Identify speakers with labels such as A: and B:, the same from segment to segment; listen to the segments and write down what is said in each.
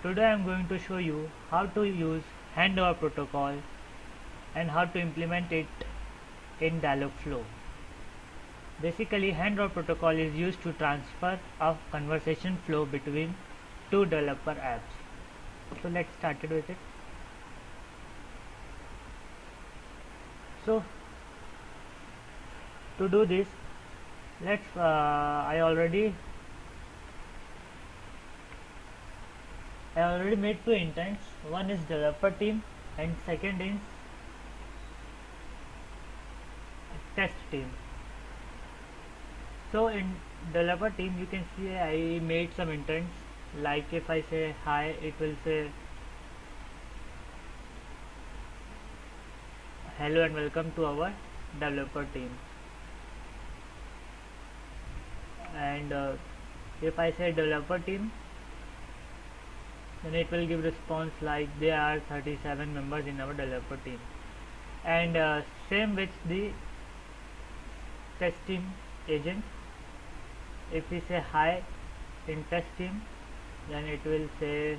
A: Today I am going to show you how to use handover protocol and how to implement it in Dialogflow. Basically, handover protocol is used to transfer a conversation flow between two developer apps. So let's start it with it. So to do this, I already made two intents. One is developer team and second is test team. So in developer team you can see I made some intents, like if I say hi, it will say hello and welcome to our developer team. And if I say developer team, then it will give response like there are 37 members in our developer team. And same with the test team agent. If we say hi in test team, then it will say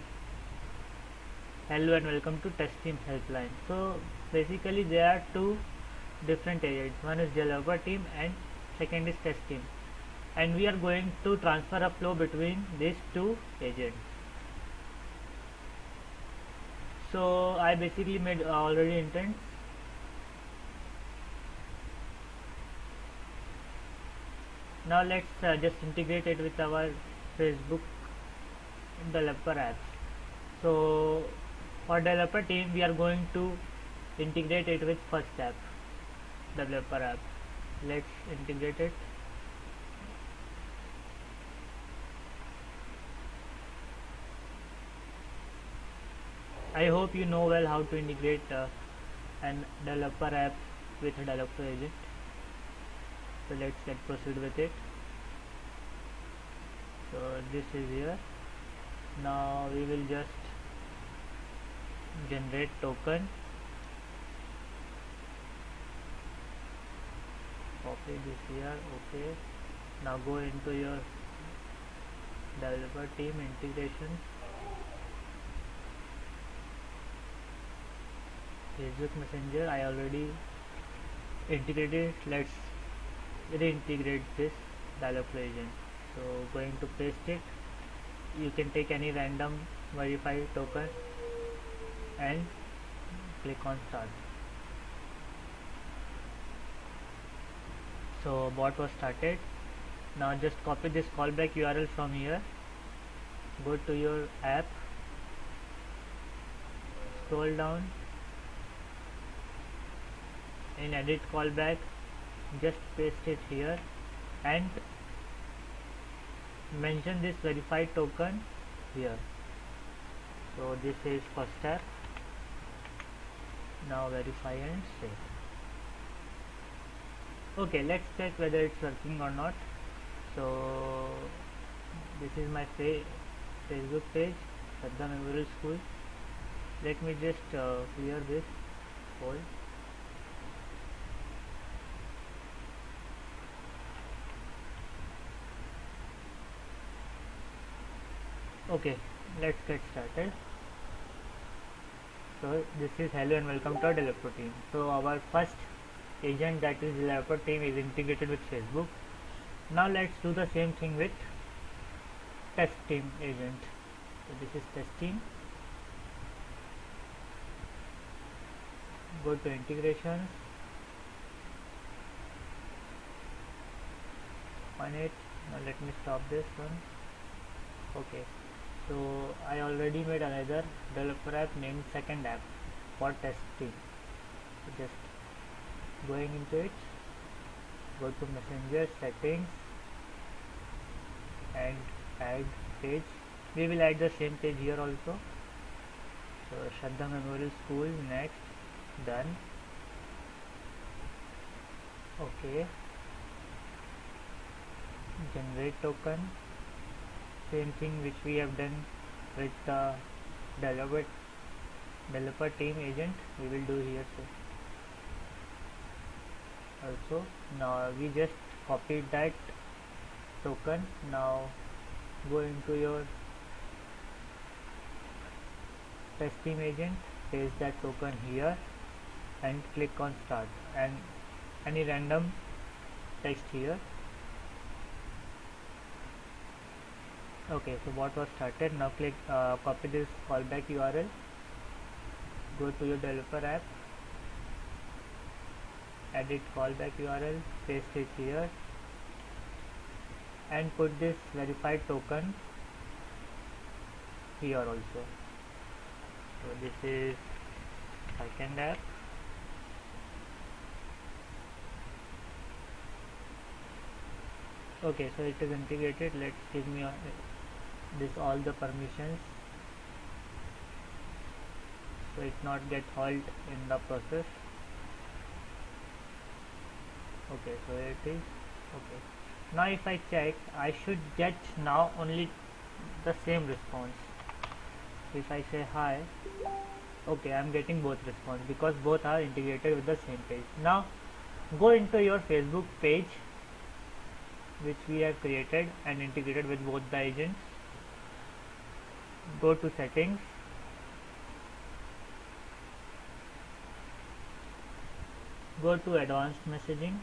A: hello and welcome to test team helpline. So basically there are two different agents. One is developer team and second is test team, and we are going to transfer a flow between these two agents. So I basically made already intents. Now let's just integrate it with our Facebook developer apps. So for developer team we are going to integrate it with first app, developer app. Let's integrate it. I hope you know well how to integrate an developer app with a developer agent. So let's get proceed with it. So this is here. Now we will just generate token, copy this here. Okay, now go into your developer team integration, Facebook Messenger. I already integrated. Let's reintegrate this developer agent. So going to paste it. You can take any random verified token and click on start. So bot was started. Now just copy this callback URL from here, go to your app, scroll down, in edit callback just paste it here and mention this verified token here. So this is first step. Now verify and save. Okay, let's check whether it's working or not. So this is my Facebook page, Shraddha Memorial School. Let me just clear this poll. Okay, let's get started. So this is hello and welcome to our developer team. So our first agent, that is developer team, is integrated with Facebook. Now let's do the same thing with test team agent. So this is test team. Go to integrations, on it. Now let me stop this one. Okay, so I already made another developer app named second app for testing. So just going into it, go to messenger settings and add page. We will add the same page here also. So Shraddha Memorial School, next, done. Okay, generate token, same thing which we have done with the developer team agent, we will do here also. Now we just copied that token. Now go into your test team agent, paste that token here and click on start and any random text here. Okay, so bot was started. Now click copy this callback URL, go to your developer app, edit callback URL, paste it here and put this verified token here also. So this is second app. Okay, so it is integrated. Let's give me this all the permissions so it not get halt in the process. Okay, so it is okay. Now if I check, I should get now only the same response. If I say hi, okay, I am getting both response because both are integrated with the same page. Now go into your Facebook page which we have created and integrated with both the agents. Go to settings, go to advanced messaging,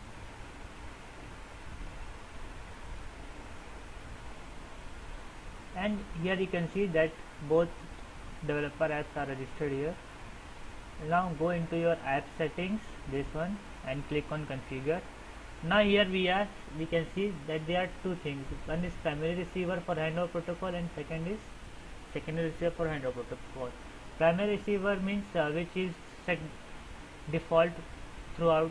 A: and here you can see that both developer apps are registered here. Now go into your app settings, this one, and click on configure. Now here we can see that there are two things. One is primary receiver for handover protocol and second is secondary receiver for handover protocol. Primary receiver means which is set default throughout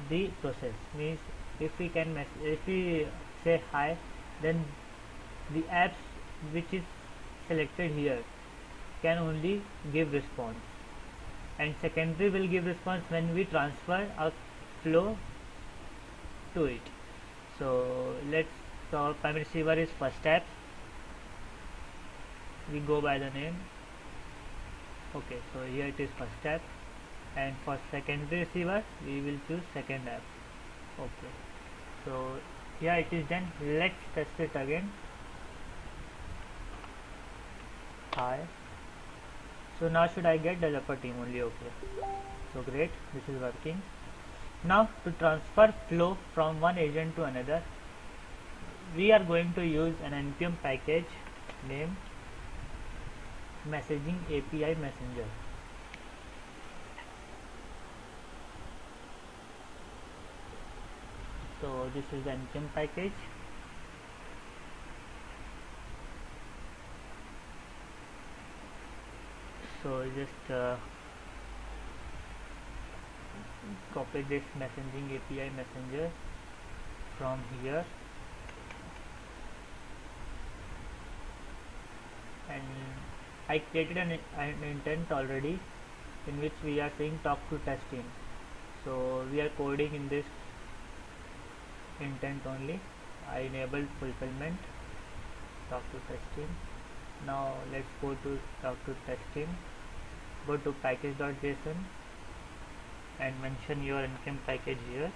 A: the process. Means if we say hi, then the apps which is selected here can only give response, and secondary will give response when we transfer a flow to it. So our primary receiver is first app, we go by the name. Okay, so here it is first app, and for secondary receiver we will choose second app. Okay, so yeah, it is done. Let's test it again. Hi. So now should I get developer team only? Okay, so great, this is working. Now to transfer flow from one agent to another, we are going to use an npm package named messaging API messenger. So this is the npm package. So just copy this messaging API messenger from here and I created an intent already in which we are saying talk to test team. So we are coding in this intent only. I enabled fulfillment talk to test team. Now let's go to talk to test team, go to package.json and mention your npm package here,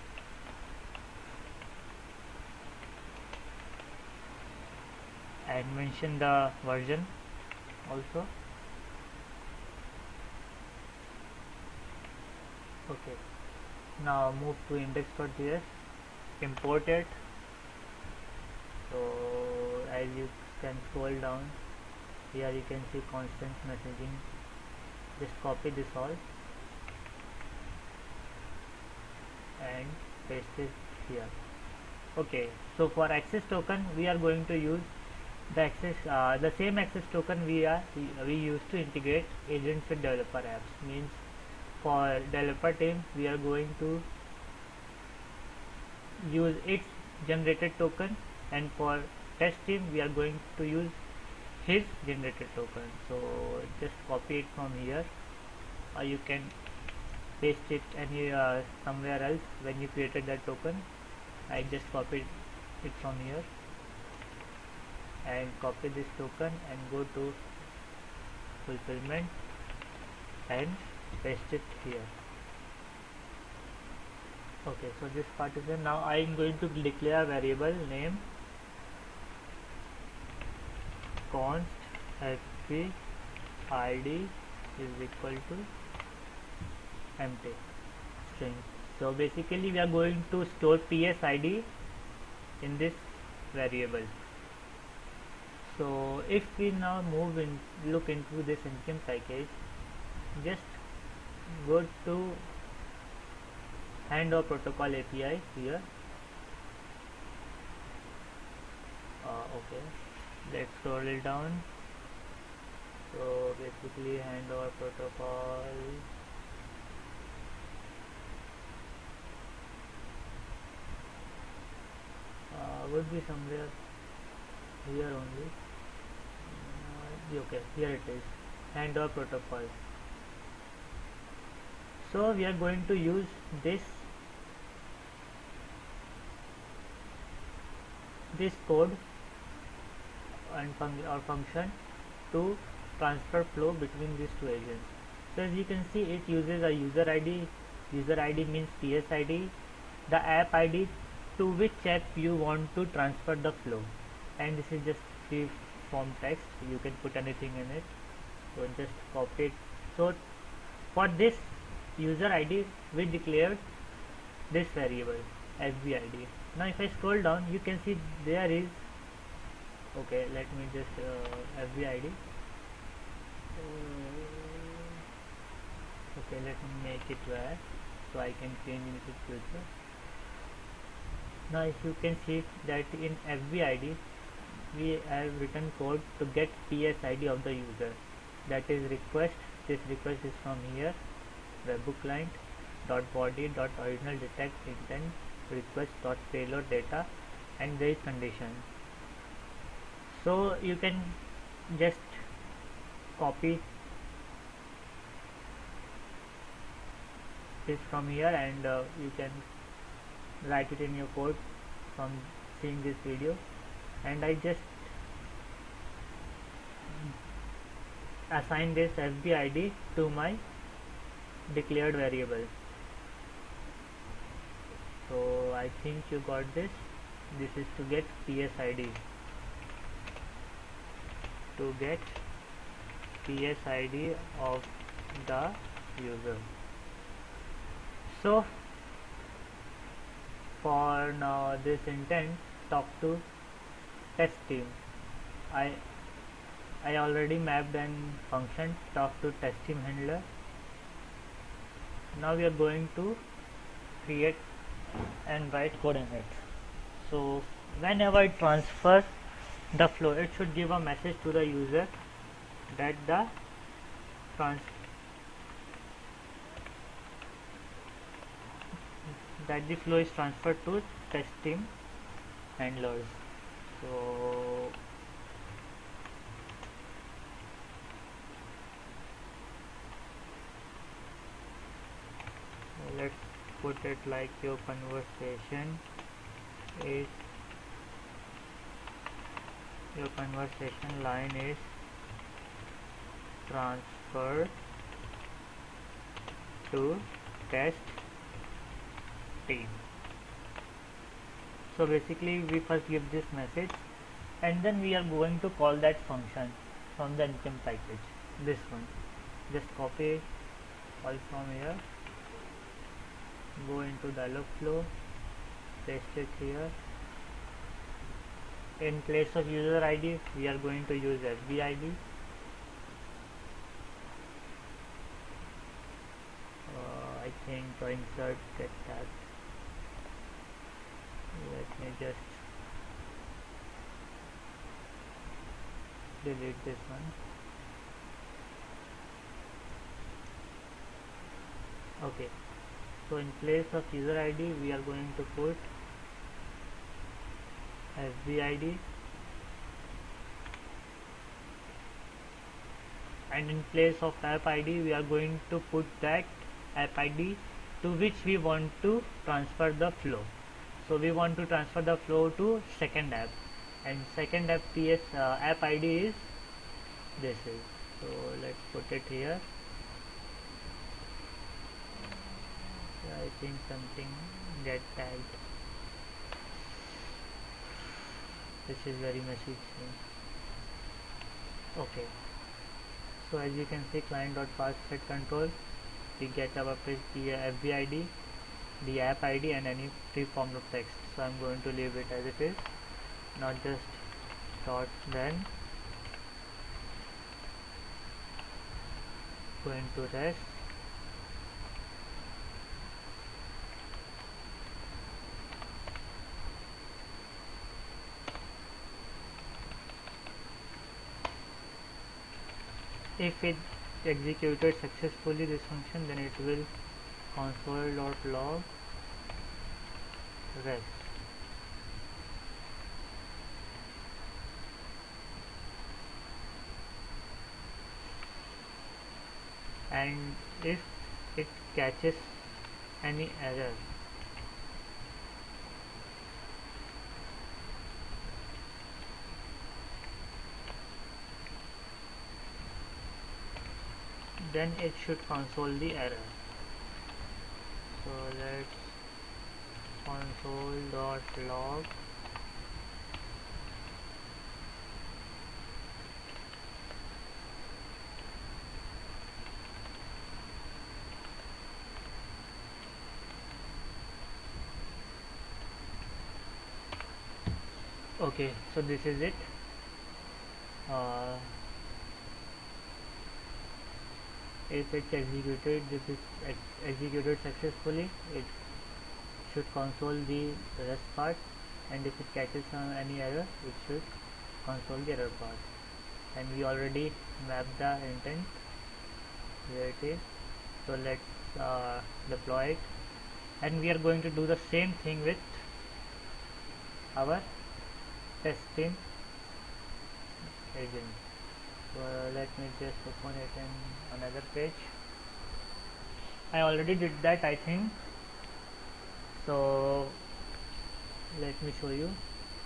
A: and mention the version also. Okay, now move to index.js, import it. So as you can scroll down here, you can see constant messaging. Just copy this all and paste it here. Okay, so for access token we are going to use the same access token we used to integrate agents with developer apps. Means for developer team we are going to use its generated token, and for test team we are going to use his generated token. So just copy it from here, or you can paste it somewhere else when you created that token. I just copied it from here and copy this token and go to fulfillment and paste it here. Okay, so this part is done. Now I am going to declare a variable name const fp id is equal to empty string. So basically we are going to store ps id in this variable. So if we now look into this npm package, just go to handoff protocol API here. Okay, let's scroll it down. So basically handoff protocol, would be somewhere here only. Okay, here it is, handoff protocol. So we are going to use this code and function to transfer flow between these two agents. So as you can see, it uses a user ID. User ID means ps id, the app id to which app you want to transfer the flow, and this is just free form text, you can put anything in it. So just copy it. So for this user id we declared this variable fbid. Now if I scroll down, you can see there is, okay, let me just fbid, okay, let me make it where so I can change in the future. Now if you can see that in fbid we have written code to get ps id of the user, that is request. This request is from here, webhook client dot body dot original detect intent request dot payload data, and there is condition. So you can just copy this from here, and you can write it in your code from seeing this video. And I just assign this fbid to my declared variable. So I think you got this. This is to get ps id, to get ps id of the user. So for now this intent, talk to test team. I already mapped an function talk to test team handler. Now we are going to create and write code in it. So whenever I transfer the flow, it should give a message to the user that the flow is transferred to test team handlers. So let's put it like your conversation line is transferred to test team. So basically we first give this message, and then we are going to call that function from the npm package, this one. Just copy all from here, go into dialog flow, paste it here. In place of user id we are going to use fbid. I think insert get tag. Let me just delete this one. Okay, so in place of user id we are going to put fbid, and in place of app id we are going to put that app id to which we want to transfer the flow. So we want to transfer the flow to second app, and second app ps app id is this is. So let's put it here. I think something get tagged. This is very messy. Okay, So as you can see, client.path set control, we get our the FB ID, the app ID, and any pre-formed text. So I'm going to leave it as it is, not just dot then going to rest. If it executed successfully this function, then it will console.log rest. And if it catches any error, then it should console the error. So let's console.log okay. So this is it. If it's executed, this is executed successfully, it should console the rest part, and if it catches any error, it should console the error part. And we already mapped the intent, here it is. So let's deploy it, and we are going to do the same thing with our testing agent. So let me just open it in another page. I already did that, I think. So let me show you.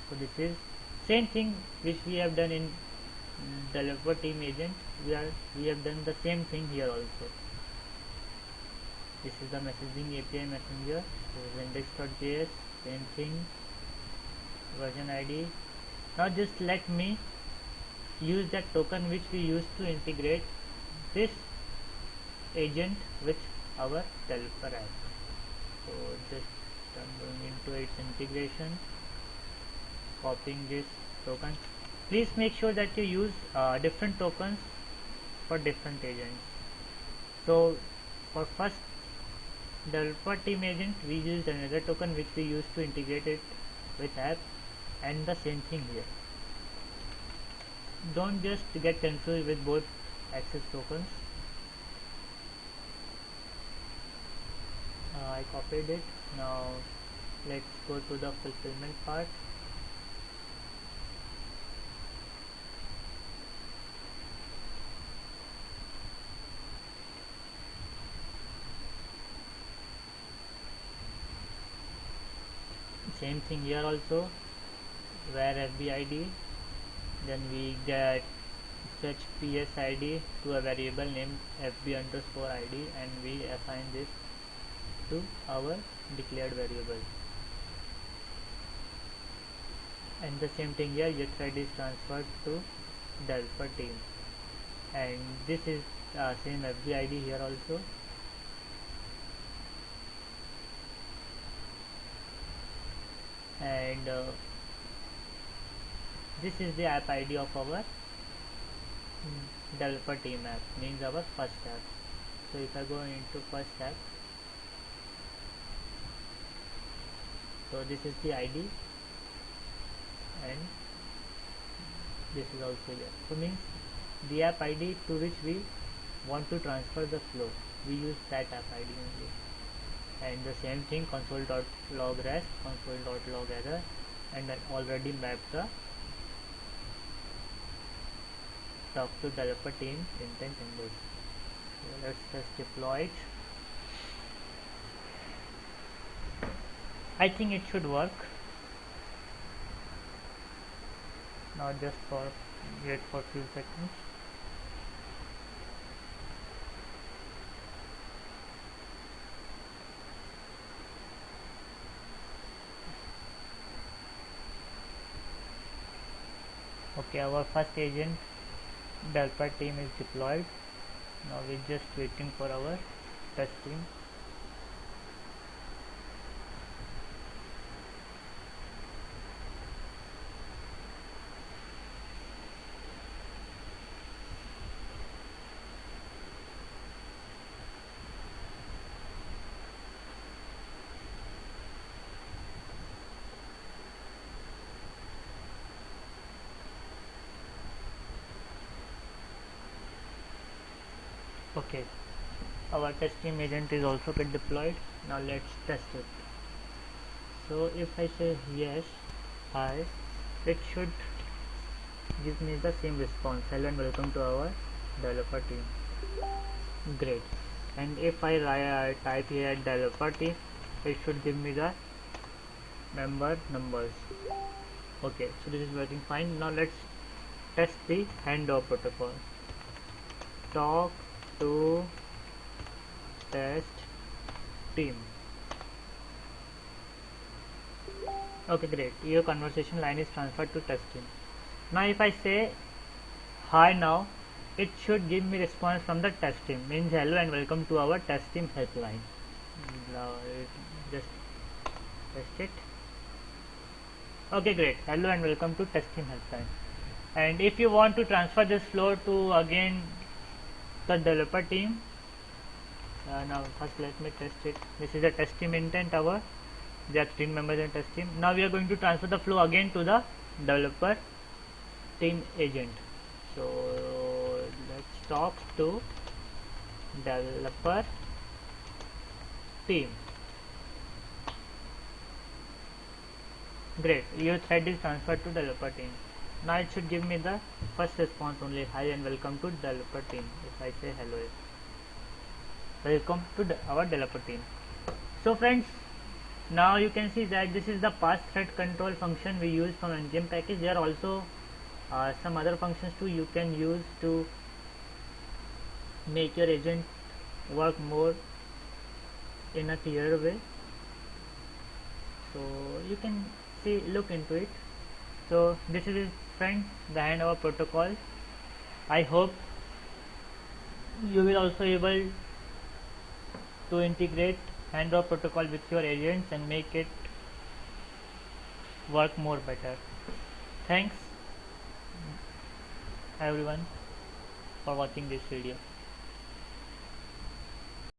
A: So this is same thing which we have done in developer team agent. We have done the same thing here also. This is the messaging API messenger. This is index.js, same thing, version ID. Now just let me use that token which we used to integrate this agent with our developer app. So just I'm going into its integration, copying this token. Please make sure that you use different tokens for different agents. So for first developer team agent, we used another token which we used to integrate it with app, and the same thing here. Don't just get confused with both access tokens. I copied it. Now let's go to the fulfillment part. Same thing here also, where FB ID, then we get fetch PS ID to a variable named FB underscore ID, and we assign this to our declared variable. And the same thing here, get ID is transferred to developer team, and this is same FB ID here also. And this is the app ID of our developer team app, means our first app. So if I go into first app, so this is the ID, and this is also here. So means the app ID to which we want to transfer the flow, we use that app ID only. And the same thing, console.log rest, console.log error, and I already mapped the talk to developer team intent in this. So let's just deploy it. I think it should work. Now just wait for few seconds. Okay, our first agent developer team is deployed. Now we're just waiting for our test team. Okay, our test team agent is also get deployed. Now let's test it. So if I say yes, hi, it should give me the same response, hello and welcome to our developer team. Great. And if I type here developer team, it should give me the member numbers. Okay, so this is working fine. Now let's test the handoff protocol. Talk to test team. Okay, great. Your conversation line is transferred to test team. Now if I say hi now, it should give me response from the test team, means hello and welcome to our test team helpline. Now just test it. Okay, great. Hello and welcome to test team helpline. And if you want to transfer this flow to again the developer team, now first let me test it. This is the test team intent. There are 13 members in test team. Now we are going to transfer the flow again to the developer team agent. So let's talk to developer team. Great, your thread is transferred to developer team. Now it should give me the first response only, hi and welcome to developer team. If I say hello, welcome to our developer team. So friends, now you can see that this is the pass thread control function we use from npm package. There are also some other functions too you can use to make your agent work more in a clearer way. So you can see, look into it. So this is it, friends, the handover protocol. I hope you will also able to integrate handover protocol with your agents and make it work more better. Thanks everyone for watching this video.